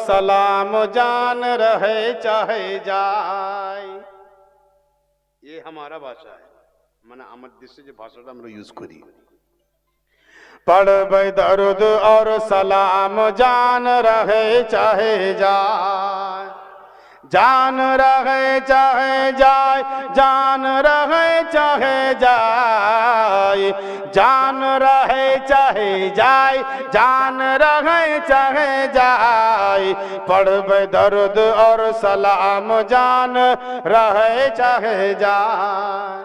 সালাম জান রহে চাহে যায়। ये हमारा भाषा है, মানে আমার দেশে যে ভাষাটা আমরা ইউজ করি। पढ़बे दरुद और सलाम जान रहे चाहे जाए, जान रहे चाहे जाए, जान रहे चाहे जाए, जान रहे चाहे जाए, जान रहे चाहे जाए। पढ़बे दरुद और सलाम जान रहे चाहे जाए।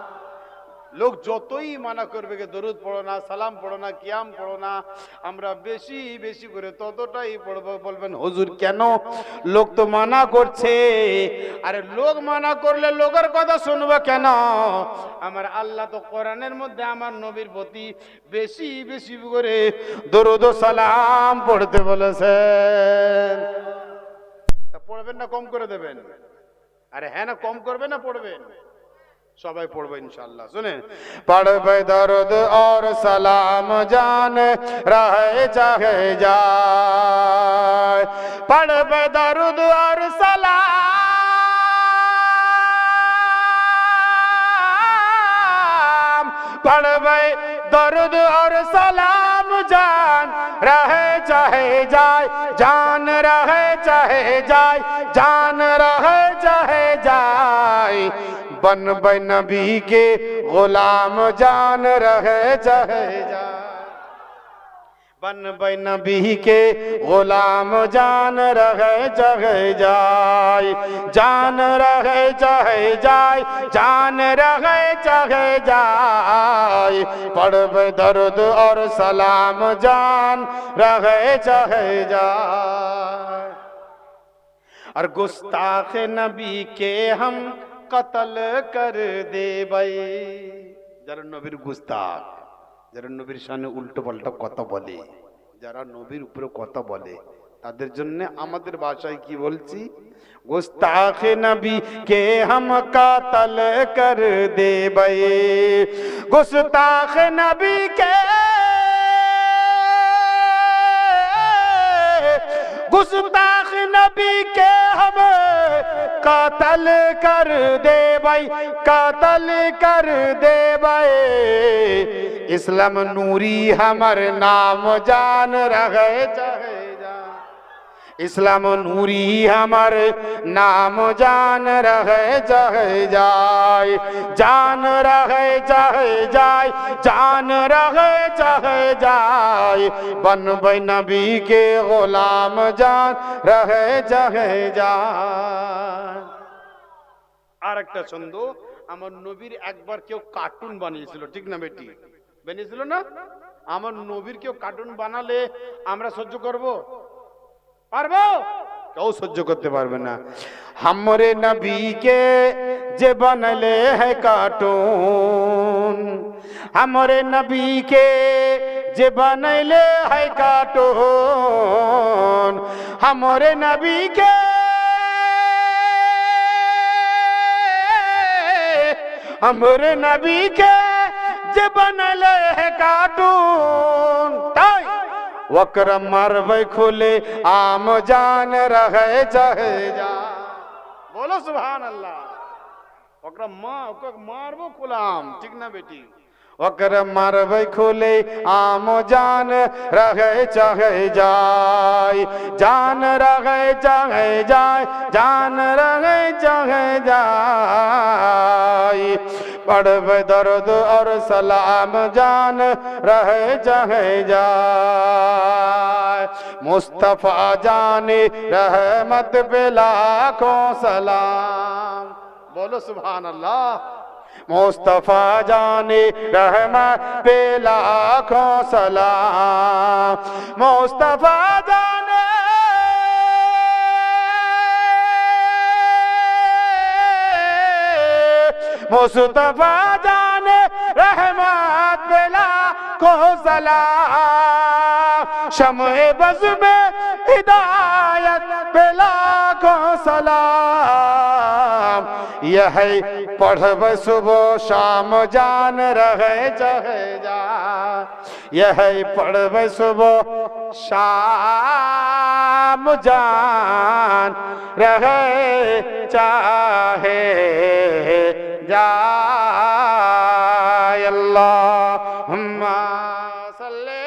লোক যতই মানা করবে যে দরুদ পড়ো না, সালাম পড়ো না, কিয়াম পড়ো না, আমরা বেশি বেশি করে ততটাই পড়বো। বলবেন হুজুর কেন? লোক তো মানা করছে। আরে লোক মানা করলে লোকের কথা শুনবো কেন? আমার আল্লাহ তো কোরআনের মধ্যে আমার নবীর প্রতি বেশি বেশি করে দরুদ ও সালাম পড়তে বলেছেন। তা পড়বেন না কম করে দেবেন? আরে হ্যাঁ না, কম করবেন না পড়বেন? সবাই পড়বে ইনশাআল্লাহ। শুনে, পড়বে দরুদ और सलाम जान रहे चाहे जाए, पढ़बे दरुद और सलाम, पढ़बे दरुद और सलाम जान रहे चाहे जाए, जान रहे चाहे जाए, जान रहे चाहे जाए। बनबे नबी के गुलाम जान रहे चाहे जाए, बनबे नबी के गुलाम जान रहे चाहे जाए, जान रहे चाहे जाए, जान रहे चाहे जाए। पढ़बे दरुद और सलाम जान रहे चाहे जाए। और गुस्ताख नबी के हम कत्ल कर देबै। যারা নবীর গুস্তাখ, যারা নবীর সামনে উল্টো পাল্টা কথা বলে, যারা নবীর উপরে কথা বলে, তাদের জন্য আমাদের ভাষায় কি বলছি? गुस्ताख नबी के हम कत्ल कर देबै, गुस्ताख नबी के, गुस्ताख नबी के हम कत्ल कर देबै, कत्ल कर देबै। इस्लाम नूरी हमर नाम जान रहे चाहे जाए, इस्लाम नूरी हमर नाम जान रहे चाहे जाए, जान रहे चाहे जाए, जान रहे चाहे जाए। बनबे नबी के गुलाम जान रहे चाहे जाए। আর একটা ছন্দ, আমার নবীর একবার কেউ কার্টুন বানিয়েছিল, ঠিক না বেটি? বানিয়েছিল না? আমার নবীর কেউ কার্টুন বানালে আমরা সহ্য করব? পারবো? কেউ সহ্য করতে পারবে না। हमरे नबी के जे बनले है कार्टून, हमरे नबी के जे बनले है कार्टून, हमरे नबी के, हमरे नबी के जे बनले है कार्टून। ताई वक्र मारबे खुले आम जान रहे चाहे जा। बोलो सुभान अल्लाह। वक्र मारबो खुलाम, ठीक ना बेटी? वक्र मारबे खुले आम जान रहे चाहे जाए, जान रहे चाहे जाए, जान रहे चाहे जाए। पढ़बे दर्द और सलाम जान रहे चाहे जाए। मुस्तफा जाने रहमत पे लाखों सलाम। बोलो सुभान अल्लाह। मुस्तफा जाने रहमत पे लाखों सलाम, मुस्तफा जाने, मुस्तफा जाने रहमत पे लाखों सलाम। शम्ए बज़ में हिदायत पे लाखों सलाम। यह पढ़ब सुबह शाम जान रहे चाहे जा, यही पढ़वे सुबह शाम जान रहे चाहे जाए। अल्लाहुम्मा सल्ले